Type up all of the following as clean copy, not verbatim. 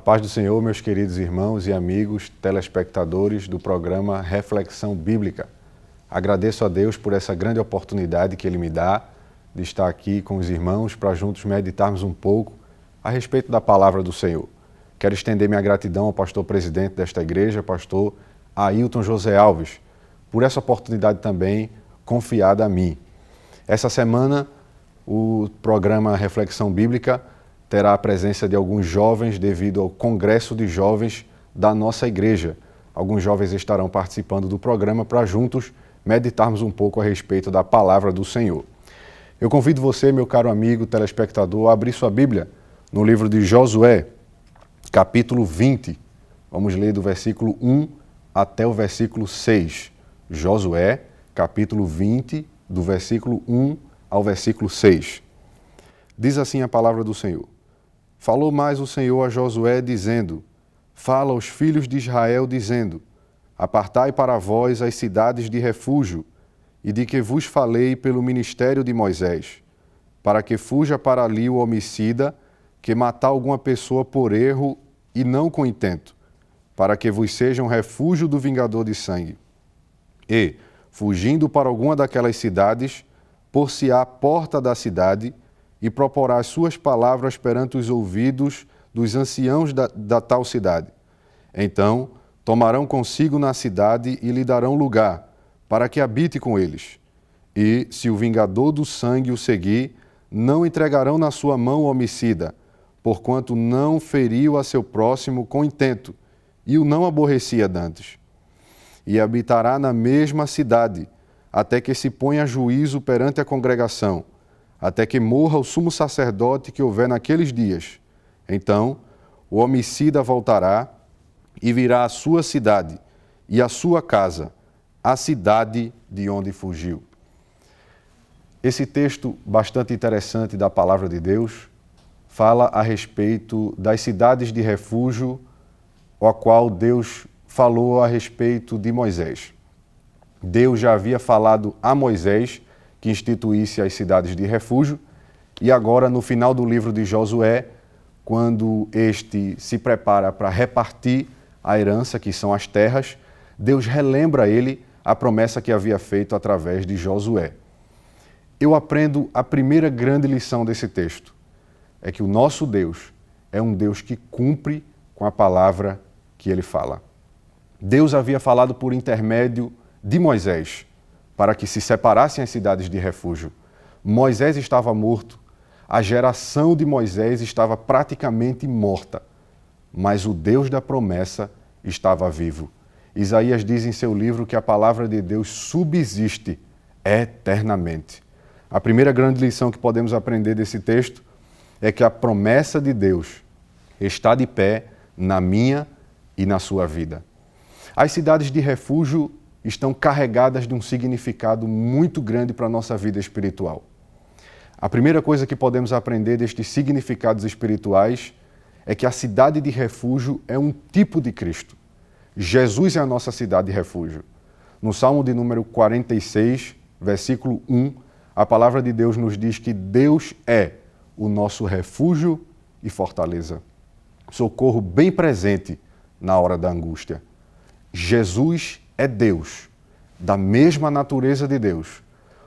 paz do Senhor, meus queridos irmãos e amigos telespectadores do programa Reflexão Bíblica. Agradeço a Deus por essa grande oportunidade que Ele me dá de estar aqui com os irmãos para juntos meditarmos um pouco a respeito da palavra do Senhor. Quero estender minha gratidão ao pastor presidente desta igreja, pastor Ailton José Alves, por essa oportunidade também confiada a mim. Essa semana, o programa Reflexão Bíblica terá a presença de alguns jovens devido ao Congresso de Jovens da nossa igreja. Alguns jovens estarão participando do programa para juntos meditarmos um pouco a respeito da palavra do Senhor. Eu convido você, meu caro amigo telespectador, a abrir sua Bíblia no livro de Josué, capítulo 20. Vamos ler do versículo 1 até o versículo 6. Josué, capítulo 20, do versículo 1 ao versículo 6. Diz assim a palavra do Senhor. Falou mais o Senhor a Josué, dizendo: Fala aos filhos de Israel, dizendo: Apartai para vós as cidades de refúgio, e de que vos falei pelo ministério de Moisés, para que fuja para ali o homicida, que matar alguma pessoa por erro e não com intento, para que vos seja um refúgio do vingador de sangue. E, fugindo para alguma daquelas cidades, por-se-á a porta da cidade, e proporá as suas palavras perante os ouvidos dos anciãos da tal cidade. Então, tomarão consigo na cidade e lhe darão lugar, para que habite com eles. E, se o vingador do sangue o seguir, não entregarão na sua mão o homicida, porquanto não feriu a seu próximo com intento, e o não aborrecia dantes. E habitará na mesma cidade, até que se ponha a juízo perante a congregação, até que morra o sumo sacerdote que houver naqueles dias. Então, o homicida voltará e virá à sua cidade e à sua casa, a cidade de onde fugiu. Esse texto bastante interessante da palavra de Deus fala a respeito das cidades de refúgio, a qual Deus falou a respeito de Moisés. Deus já havia falado a Moisés que instituísse as cidades de refúgio, e agora, no final do livro de Josué, quando este se prepara para repartir a herança, que são as terras, Deus relembra a ele a promessa que havia feito através de Josué. Eu aprendo a primeira grande lição desse texto, é que o nosso Deus é um Deus que cumpre com a palavra que ele fala. Deus havia falado por intermédio de Moisés, para que se separassem as cidades de refúgio. Moisés estava morto, a geração de Moisés estava praticamente morta, mas o Deus da promessa estava vivo. Isaías diz em seu livro que a palavra de Deus subsiste eternamente. A primeira grande lição que podemos aprender desse texto é que a promessa de Deus está de pé na minha e na sua vida. As cidades de refúgio estão carregadas de um significado muito grande para a nossa vida espiritual. A primeira coisa que podemos aprender destes significados espirituais é que a cidade de refúgio é um tipo de Cristo. Jesus é a nossa cidade de refúgio. No Salmo de número 46, versículo 1, a palavra de Deus nos diz que Deus é o nosso refúgio e fortaleza. Socorro bem presente na hora da angústia. Jesus é Deus, da mesma natureza de Deus.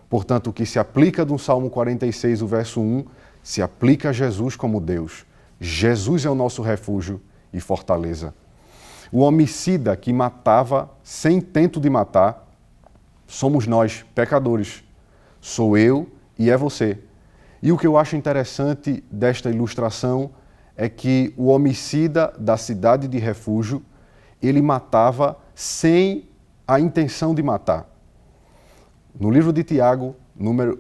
Portanto, o que se aplica do Salmo 46, o verso 1, se aplica a Jesus como Deus. Jesus é o nosso refúgio e fortaleza. O homicida que matava sem intento de matar, somos nós, pecadores. Sou eu e é você. E o que eu acho interessante desta ilustração é que o homicida da cidade de refúgio, ele matava sem a intenção de matar. No livro de Tiago,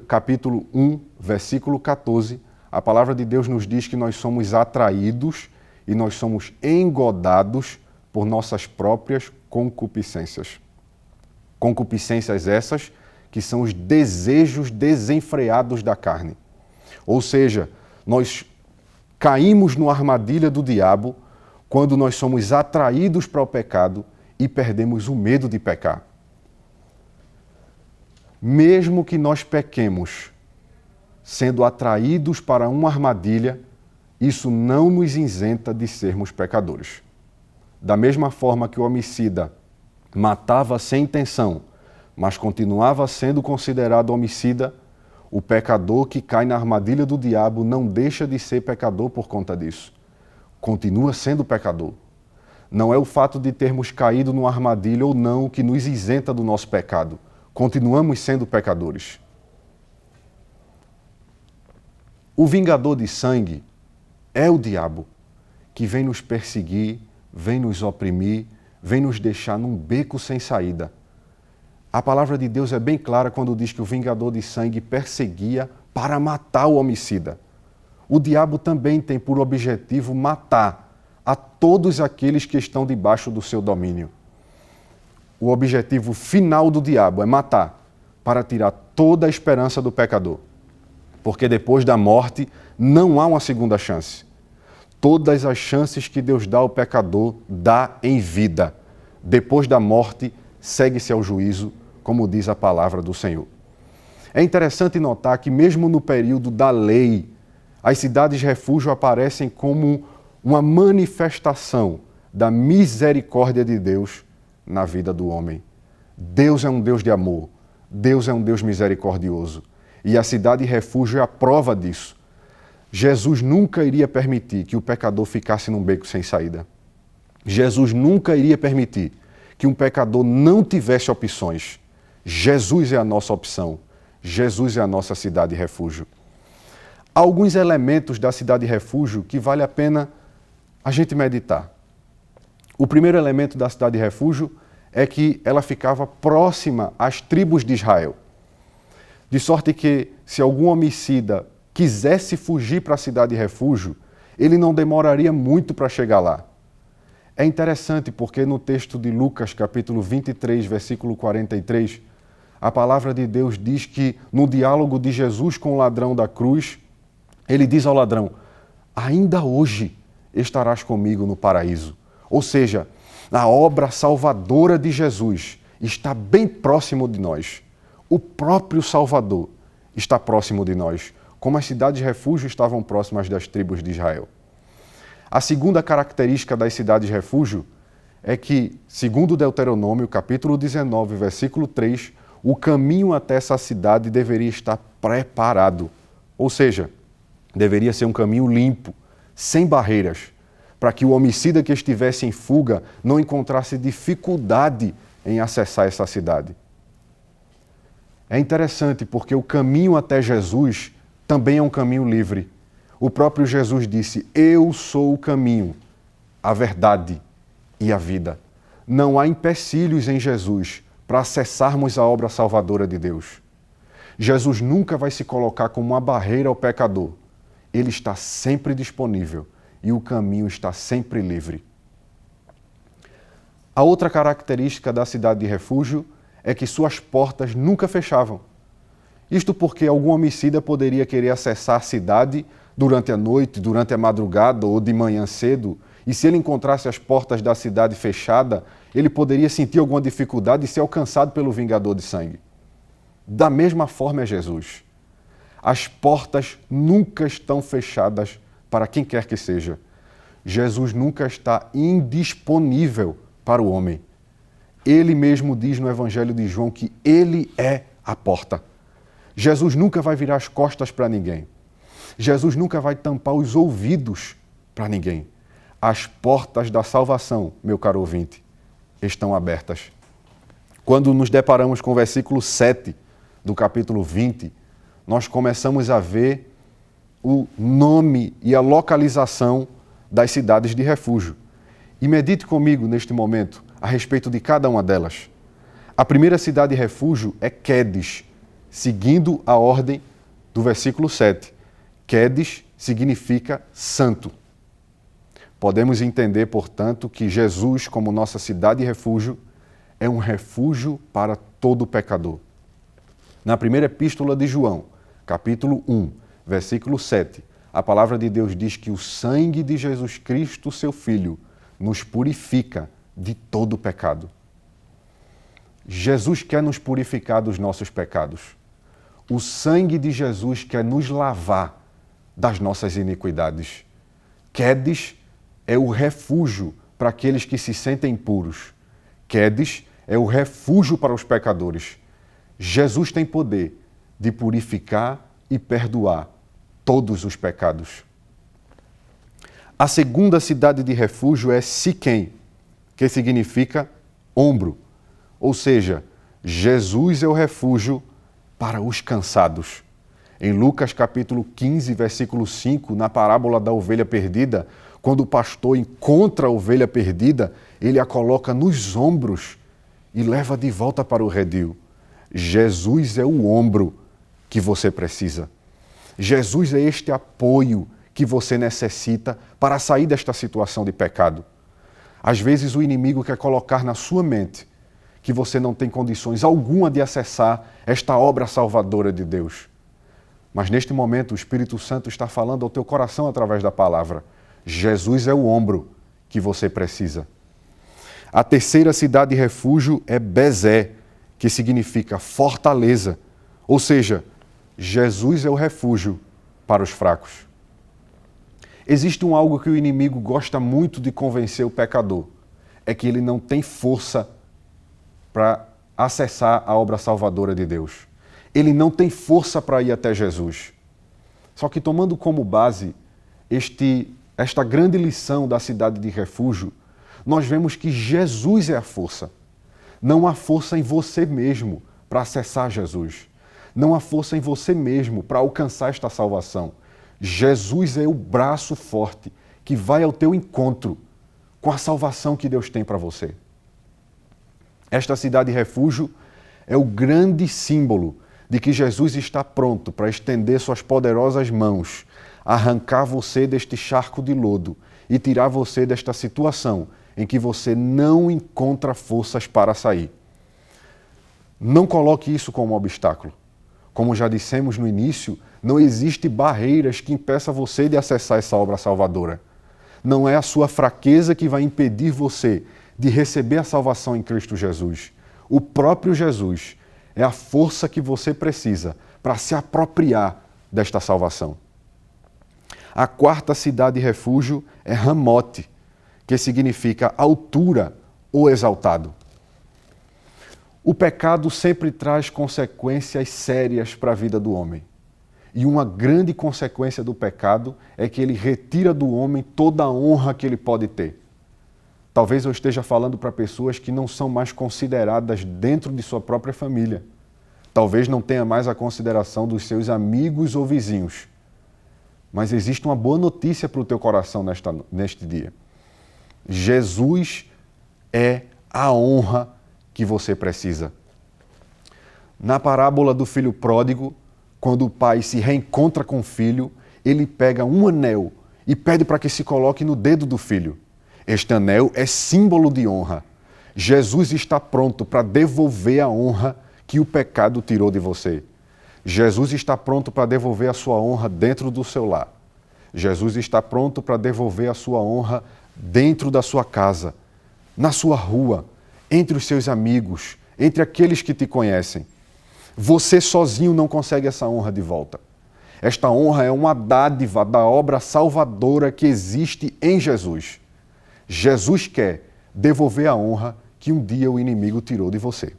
capítulo 1, versículo 14, a palavra de Deus nos diz que nós somos atraídos e nós somos engodados por nossas próprias concupiscências. Concupiscências essas que são os desejos desenfreados da carne. Ou seja, nós caímos numa armadilha do diabo quando nós somos atraídos para o pecado e perdemos o medo de pecar. Mesmo que nós pequemos, sendo atraídos para uma armadilha, isso não nos isenta de sermos pecadores. Da mesma forma que o homicida matava sem intenção, mas continuava sendo considerado homicida, o pecador que cai na armadilha do diabo não deixa de ser pecador por conta disso. Continua sendo pecador. Não é o fato de termos caído numa armadilha ou não que nos isenta do nosso pecado. Continuamos sendo pecadores. O vingador de sangue é o diabo, que vem nos perseguir, vem nos oprimir, vem nos deixar num beco sem saída. A palavra de Deus é bem clara quando diz que o vingador de sangue perseguia para matar o homicida. O diabo também tem por objetivo matar a todos aqueles que estão debaixo do seu domínio. O objetivo final do diabo é matar, para tirar toda a esperança do pecador. Porque depois da morte não há uma segunda chance. Todas as chances que Deus dá ao pecador, dá em vida. Depois da morte, segue-se ao juízo, como diz a palavra do Senhor. É interessante notar que mesmo no período da lei, as cidades-refúgio aparecem como uma manifestação da misericórdia de Deus na vida do homem. Deus é um Deus de amor, Deus é um Deus misericordioso. E a cidade-refúgio é a prova disso. Jesus nunca iria permitir que o pecador ficasse num beco sem saída. Jesus nunca iria permitir que um pecador não tivesse opções. Jesus é a nossa opção. Jesus é a nossa cidade-refúgio. Há alguns elementos da cidade-refúgio que vale a pena a gente meditar. O primeiro elemento da cidade-refúgio é que ela ficava próxima às tribos de Israel. De sorte que, se algum homicida quisesse fugir para a cidade-refúgio, ele não demoraria muito para chegar lá. É interessante porque no texto de Lucas, capítulo 23, versículo 43, a palavra de Deus diz que, no diálogo de Jesus com o ladrão da cruz, ele diz ao ladrão: ainda hoje estarás comigo no paraíso. Ou seja, a obra salvadora de Jesus está bem próximo de nós. O próprio Salvador está próximo de nós, como as cidades-refúgio estavam próximas das tribos de Israel. A segunda característica das cidades-refúgio é que, segundo Deuteronômio, capítulo 19, versículo 3, o caminho até essa cidade deveria estar preparado. Ou seja, deveria ser um caminho limpo, sem barreiras, para que o homicida que estivesse em fuga não encontrasse dificuldade em acessar essa cidade. É interessante porque o caminho até Jesus também é um caminho livre. O próprio Jesus disse: eu sou o caminho, a verdade e a vida. Não há empecilhos em Jesus para acessarmos a obra salvadora de Deus. Jesus nunca vai se colocar como uma barreira ao pecador. Ele está sempre disponível e o caminho está sempre livre. A outra característica da cidade de refúgio é que suas portas nunca fechavam. Isto porque algum homicida poderia querer acessar a cidade durante a noite, durante a madrugada ou de manhã cedo, e se ele encontrasse as portas da cidade fechadas, ele poderia sentir alguma dificuldade e ser alcançado pelo vingador de sangue. Da mesma forma é Jesus. As portas nunca estão fechadas para quem quer que seja. Jesus nunca está indisponível para o homem. Ele mesmo diz no Evangelho de João que ele é a porta. Jesus nunca vai virar as costas para ninguém. Jesus nunca vai tampar os ouvidos para ninguém. As portas da salvação, meu caro ouvinte, estão abertas. Quando nos deparamos com o versículo 7 do capítulo 20, nós começamos a ver o nome e a localização das cidades de refúgio. E medite comigo neste momento a respeito de cada uma delas. A primeira cidade de refúgio é Quedes, seguindo a ordem do versículo 7. Quedes significa santo. Podemos entender, portanto, que Jesus, como nossa cidade de refúgio, é um refúgio para todo pecador. Na primeira epístola de João, capítulo 1, versículo 7, a palavra de Deus diz que o sangue de Jesus Cristo, seu Filho, nos purifica de todo pecado. Jesus quer nos purificar dos nossos pecados. O sangue de Jesus quer nos lavar das nossas iniquidades. Quedes é o refúgio para aqueles que se sentem impuros. Quedes é o refúgio para os pecadores. Jesus tem poder de purificar e perdoar todos os pecados. A segunda cidade de refúgio é Siquém, que significa ombro. Ou seja, Jesus é o refúgio para os cansados. Em Lucas capítulo 15, versículo 5, na parábola da ovelha perdida, quando o pastor encontra a ovelha perdida, ele a coloca nos ombros e leva de volta para o redil. Jesus é o ombro que você precisa. Jesus é este apoio que você necessita para sair desta situação de pecado. Às vezes o inimigo quer colocar na sua mente que você não tem condições alguma de acessar esta obra salvadora de Deus. Mas neste momento o Espírito Santo está falando ao teu coração através da palavra. Jesus é o ombro que você precisa. A terceira cidade de refúgio é Bezé, que significa fortaleza. Ou seja, Jesus é o refúgio para os fracos. Existe algo que o inimigo gosta muito de convencer o pecador. É que ele não tem força para acessar a obra salvadora de Deus. Ele não tem força para ir até Jesus. Só que tomando como base esta grande lição da cidade de refúgio, nós vemos que Jesus é a força. Não há força em você mesmo para acessar Jesus. Não há força em você mesmo para alcançar esta salvação. Jesus é o braço forte que vai ao teu encontro com a salvação que Deus tem para você. Esta cidade de refúgio é o grande símbolo de que Jesus está pronto para estender suas poderosas mãos, arrancar você deste charco de lodo e tirar você desta situação em que você não encontra forças para sair. Não coloque isso como um obstáculo. Como já dissemos no início, não existe barreiras que impeçam você de acessar essa obra salvadora. Não é a sua fraqueza que vai impedir você de receber a salvação em Cristo Jesus. O próprio Jesus é a força que você precisa para se apropriar desta salvação. A quarta cidade de refúgio é Ramote, que significa altura ou exaltado. O pecado sempre traz consequências sérias para a vida do homem. E uma grande consequência do pecado é que ele retira do homem toda a honra que ele pode ter. Talvez eu esteja falando para pessoas que não são mais consideradas dentro de sua própria família. Talvez não tenha mais a consideração dos seus amigos ou vizinhos. Mas existe uma boa notícia para o teu coração neste dia. Jesus é a honra que você precisa. Na parábola do filho pródigo, quando o pai se reencontra com o filho, ele pega um anel e pede para que se coloque no dedo do filho. Este anel é símbolo de honra. Jesus está pronto para devolver a honra que o pecado tirou de você. Jesus está pronto para devolver a sua honra dentro do seu lar. Jesus está pronto para devolver a sua honra dentro da sua casa, na sua rua, entre os seus amigos, entre aqueles que te conhecem. Você sozinho não consegue essa honra de volta. Esta honra é uma dádiva da obra salvadora que existe em Jesus. Jesus quer devolver a honra que um dia o inimigo tirou de você.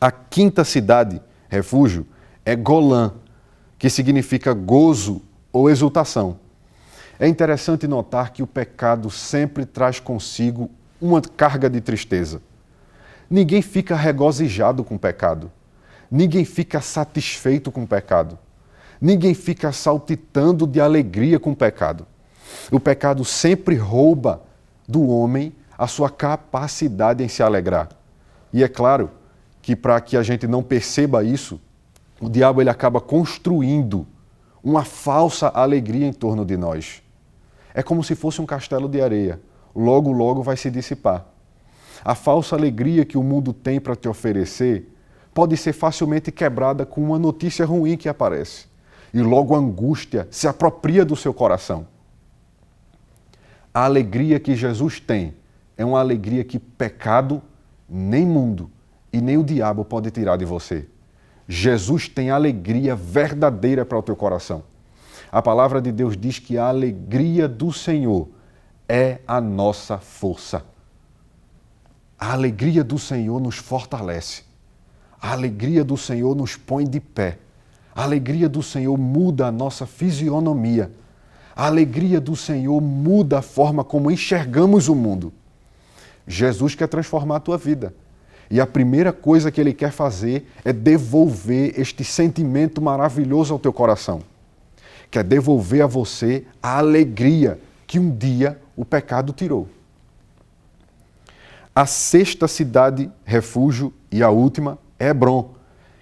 A quinta cidade, refúgio, é Golã, que significa gozo ou exultação. É interessante notar que o pecado sempre traz consigo uma carga de tristeza. Ninguém fica regozijado com o pecado. Ninguém fica satisfeito com o pecado. Ninguém fica saltitando de alegria com o pecado. O pecado sempre rouba do homem a sua capacidade em se alegrar. E é claro que para que a gente não perceba isso, o diabo ele acaba construindo uma falsa alegria em torno de nós. É como se fosse um castelo de areia. Logo, logo vai se dissipar. A falsa alegria que o mundo tem para te oferecer pode ser facilmente quebrada com uma notícia ruim que aparece. E logo a angústia se apropria do seu coração. A alegria que Jesus tem é uma alegria que pecado, nem mundo e nem o diabo pode tirar de você. Jesus tem alegria verdadeira para o teu coração. A palavra de Deus diz que a alegria do Senhor é a nossa força. A alegria do Senhor nos fortalece. A alegria do Senhor nos põe de pé. A alegria do Senhor muda a nossa fisionomia. A alegria do Senhor muda a forma como enxergamos o mundo. Jesus quer transformar a tua vida. E a primeira coisa que Ele quer fazer é devolver este sentimento maravilhoso ao teu coração. Quer devolver a você a alegria que um dia o pecado tirou. A sexta cidade, refúgio, e a última, é Hebrom,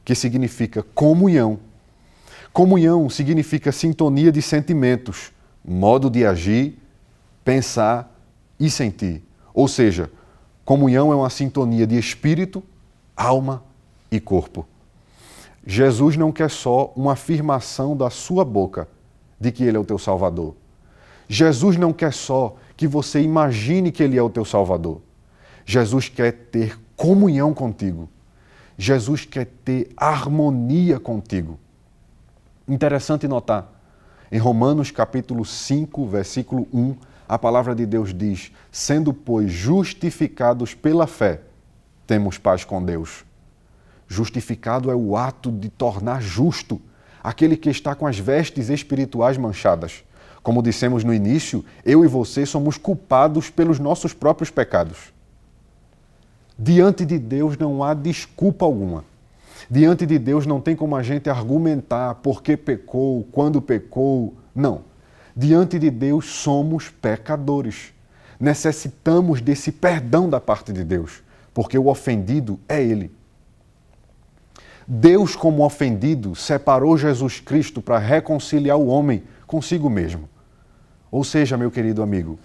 que significa comunhão. Comunhão significa sintonia de sentimentos, modo de agir, pensar e sentir. Ou seja, comunhão é uma sintonia de espírito, alma e corpo. Jesus não quer só uma afirmação da sua boca de que Ele é o teu Salvador. Jesus não quer só que você imagine que Ele é o teu Salvador. Jesus quer ter comunhão contigo. Jesus quer ter harmonia contigo. Interessante notar, em Romanos capítulo 5, versículo 1, a palavra de Deus diz: sendo, pois, justificados pela fé, temos paz com Deus. Justificado é o ato de tornar justo aquele que está com as vestes espirituais manchadas. Como dissemos no início, eu e você somos culpados pelos nossos próprios pecados. Diante de Deus não há desculpa alguma. Diante de Deus não tem como a gente argumentar por que pecou, quando pecou. Não. Diante de Deus somos pecadores. Necessitamos desse perdão da parte de Deus, porque o ofendido é Ele. Deus, como ofendido, separou Jesus Cristo para reconciliar o homem consigo mesmo. Ou seja, meu querido amigo,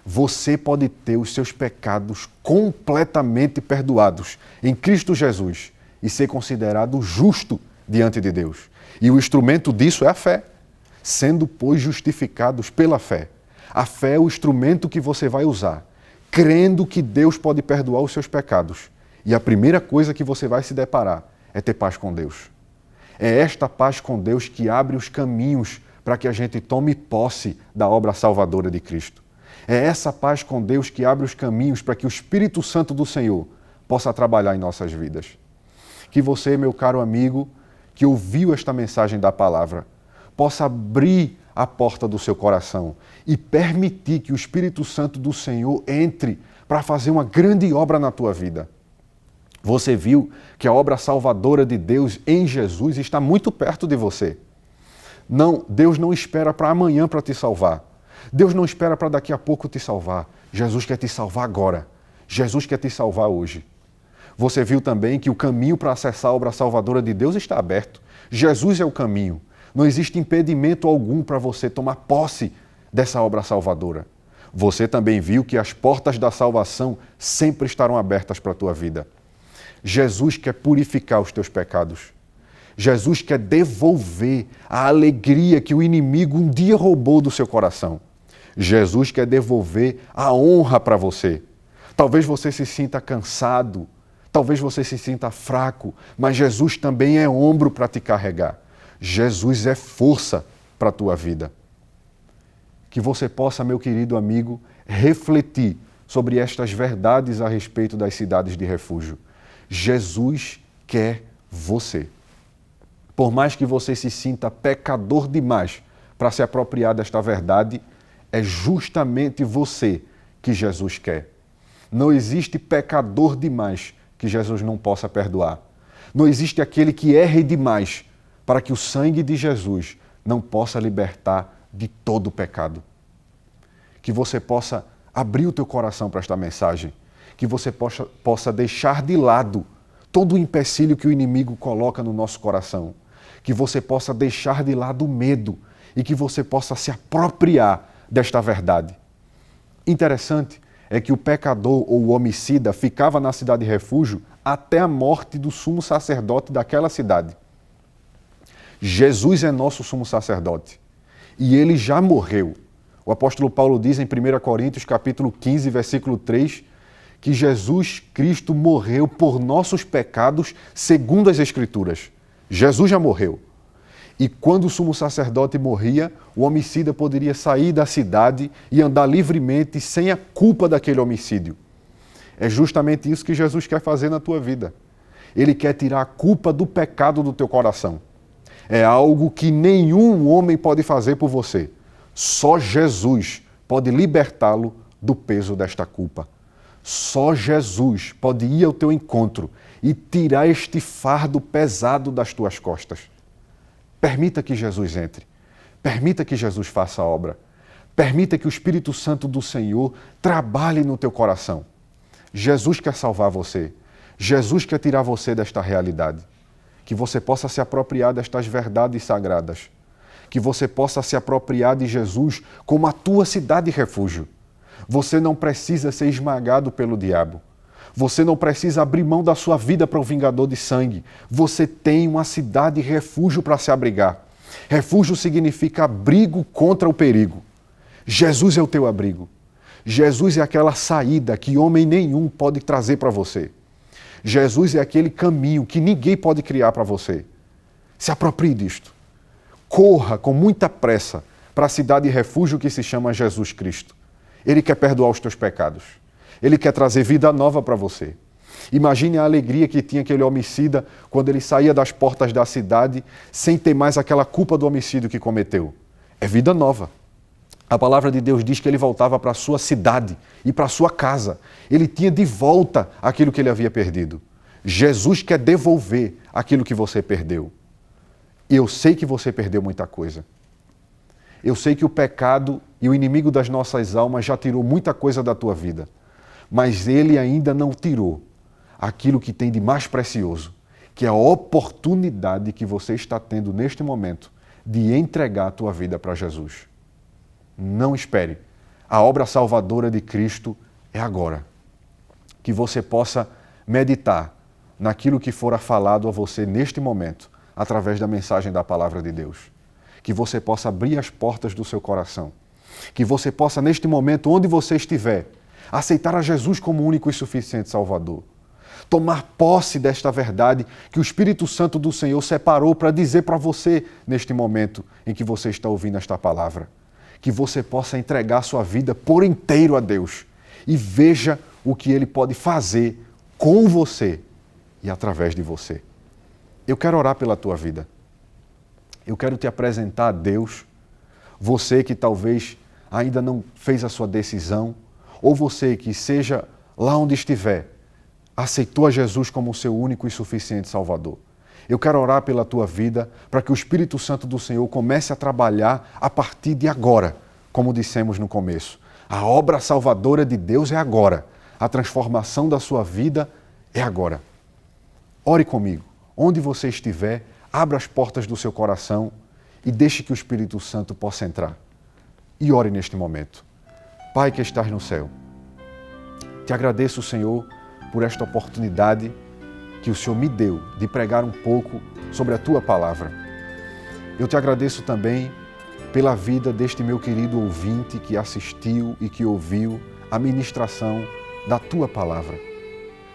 você pode ter os seus pecados completamente perdoados em Cristo Jesus e ser considerado justo diante de Deus. E o instrumento disso é a fé, sendo, pois, justificados pela fé. A fé é o instrumento que você vai usar, crendo que Deus pode perdoar os seus pecados. E a primeira coisa que você vai se deparar é ter paz com Deus. É esta paz com Deus que abre os caminhos para que a gente tome posse da obra salvadora de Cristo. É essa paz com Deus que abre os caminhos para que o Espírito Santo do Senhor possa trabalhar em nossas vidas. Que você, meu caro amigo, que ouviu esta mensagem da palavra, possa abrir a porta do seu coração e permitir que o Espírito Santo do Senhor entre para fazer uma grande obra na tua vida. Você viu que a obra salvadora de Deus em Jesus está muito perto de você. Não, Deus não espera para amanhã para te salvar. Deus não espera para daqui a pouco te salvar. Jesus quer te salvar agora. Jesus quer te salvar hoje. Você viu também que o caminho para acessar a obra salvadora de Deus está aberto. Jesus é o caminho. Não existe impedimento algum para você tomar posse dessa obra salvadora. Você também viu que as portas da salvação sempre estarão abertas para a tua vida. Jesus quer purificar os teus pecados. Jesus quer devolver a alegria que o inimigo um dia roubou do seu coração. Jesus quer devolver a honra para você. Talvez você se sinta cansado, talvez você se sinta fraco, mas Jesus também é ombro para te carregar. Jesus é força para a tua vida. Que você possa, meu querido amigo, refletir sobre estas verdades a respeito das cidades de refúgio. Jesus quer você. Por mais que você se sinta pecador demais para se apropriar desta verdade, é justamente você que Jesus quer. Não existe pecador demais que Jesus não possa perdoar. Não existe aquele que erre demais para que o sangue de Jesus não possa libertar de todo o pecado. Que você possa abrir o teu coração para esta mensagem. Que você possa deixar de lado todo o empecilho que o inimigo coloca no nosso coração. Que você possa deixar de lado o medo e que você possa se apropriar desta verdade. Interessante é que o pecador ou o homicida ficava na cidade de refúgio até a morte do sumo sacerdote daquela cidade. Jesus é nosso sumo sacerdote e ele já morreu. O apóstolo Paulo diz em 1 Coríntios capítulo 15, versículo 3, que Jesus Cristo morreu por nossos pecados segundo as Escrituras. Jesus já morreu. E quando o sumo sacerdote morria, o homicida poderia sair da cidade e andar livremente sem a culpa daquele homicídio. É justamente isso que Jesus quer fazer na tua vida. Ele quer tirar a culpa do pecado do teu coração. É algo que nenhum homem pode fazer por você. Só Jesus pode libertá-lo do peso desta culpa. Só Jesus pode ir ao teu encontro e tirar este fardo pesado das tuas costas. Permita que Jesus entre. Permita que Jesus faça a obra. Permita que o Espírito Santo do Senhor trabalhe no teu coração. Jesus quer salvar você. Jesus quer tirar você desta realidade. Que você possa se apropriar destas verdades sagradas. Que você possa se apropriar de Jesus como a tua cidade refúgio. Você não precisa ser esmagado pelo diabo. Você não precisa abrir mão da sua vida para o vingador de sangue. Você tem uma cidade refúgio para se abrigar. Refúgio significa abrigo contra o perigo. Jesus é o teu abrigo. Jesus é aquela saída que homem nenhum pode trazer para você. Jesus é aquele caminho que ninguém pode criar para você. Se aproprie disto. Corra com muita pressa para a cidade refúgio que se chama Jesus Cristo. Ele quer perdoar os teus pecados. Ele quer trazer vida nova para você. Imagine a alegria que tinha aquele homicida quando ele saía das portas da cidade sem ter mais aquela culpa do homicídio que cometeu. É vida nova. A palavra de Deus diz que ele voltava para a sua cidade e para a sua casa. Ele tinha de volta aquilo que ele havia perdido. Jesus quer devolver aquilo que você perdeu. E eu sei que você perdeu muita coisa. Eu sei que o pecado e o inimigo das nossas almas já tirou muita coisa da tua vida. Mas ele ainda não tirou aquilo que tem de mais precioso, que é a oportunidade que você está tendo neste momento de entregar a tua vida para Jesus. Não espere. A obra salvadora de Cristo é agora. Que você possa meditar naquilo que fora falado a você neste momento, através da mensagem da palavra de Deus. Que você possa abrir as portas do seu coração. Que você possa, neste momento, onde você estiver, aceitar a Jesus como único e suficiente Salvador. Tomar posse desta verdade que o Espírito Santo do Senhor separou para dizer para você neste momento em que você está ouvindo esta palavra. Que você possa entregar sua vida por inteiro a Deus e veja o que Ele pode fazer com você e através de você. Eu quero orar pela tua vida. Eu quero te apresentar a Deus, você que talvez ainda não fez a sua decisão, ou você que seja lá onde estiver, aceitou a Jesus como o seu único e suficiente Salvador. Eu quero orar pela tua vida para que o Espírito Santo do Senhor comece a trabalhar a partir de agora, como dissemos no começo. A obra salvadora de Deus é agora. A transformação da sua vida é agora. Ore comigo. Onde você estiver, abra as portas do seu coração e deixe que o Espírito Santo possa entrar. E ore neste momento. Pai que estás no céu, te agradeço, Senhor, por esta oportunidade que o Senhor me deu de pregar um pouco sobre a Tua Palavra. Eu te agradeço também pela vida deste meu querido ouvinte que assistiu e que ouviu a ministração da Tua Palavra.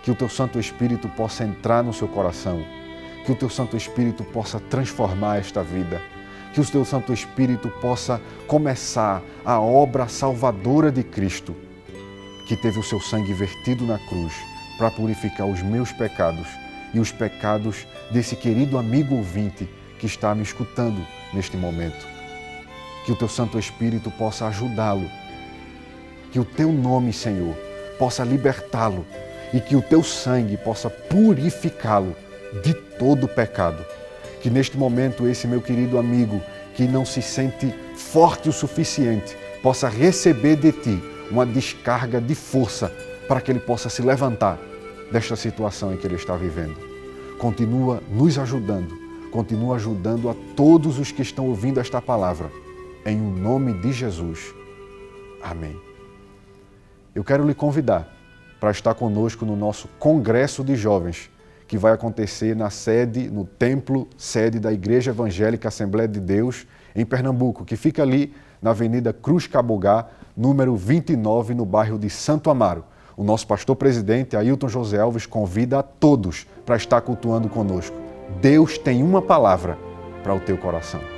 Que o Teu Santo Espírito possa entrar no seu coração, que o Teu Santo Espírito possa transformar esta vida, que o Teu Santo Espírito possa começar a obra salvadora de Cristo, que teve o seu sangue vertido na cruz para purificar os meus pecados e os pecados desse querido amigo ouvinte que está me escutando neste momento. Que o Teu Santo Espírito possa ajudá-lo, que o Teu nome, Senhor, possa libertá-lo e que o Teu sangue possa purificá-lo de todo o pecado. Que neste momento esse meu querido amigo que não se sente forte o suficiente possa receber de Ti uma descarga de força para que ele possa se levantar desta situação em que ele está vivendo. Continua nos ajudando, continua ajudando a todos os que estão ouvindo esta palavra. Em nome de Jesus. Amém. Eu quero lhe convidar para estar conosco no nosso Congresso de Jovens, que vai acontecer na sede, no templo, sede da Igreja Evangélica Assembleia de Deus, em Pernambuco, que fica ali na Avenida Cruz Cabogá, número 29, no bairro de Santo Amaro. O nosso pastor-presidente, Ailton José Alves, convida a todos para estar cultuando conosco. Deus tem uma palavra para o teu coração.